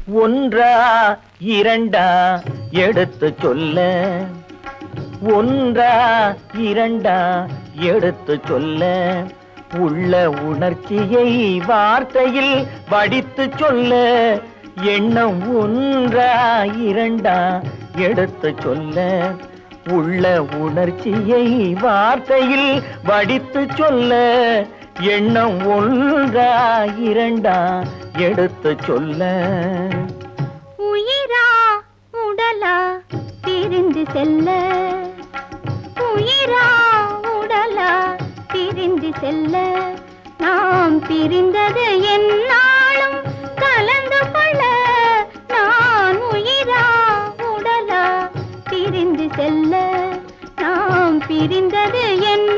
ஒன்றா இரண்டா எடுத்து சொல்ல, ஒன்றா இரண்டா எடுத்து சொல்ல, உள்ள உணர்ச்சியை வார்த்தையில் வடித்து சொல்ல, எண்ணம் ஒன்றா இரண்டா எடுத்து சொல்ல, உள்ள உணர்ச்சியை வார்த்தையில் வடித்து சொல்ல, எண்ணம் ஒன்றா இரண்டா எடுத்து சொல்ல. உயிரா உடலா பிரிந்து செல்ல, உயிரா உடலா பிரிந்து செல்ல, நாம் பிரிந்தது என்னாலும் கலந்து கொள்ள, நான் உயிரா உடலா பிரிந்து செல்ல, நாம் பிரிந்தது என்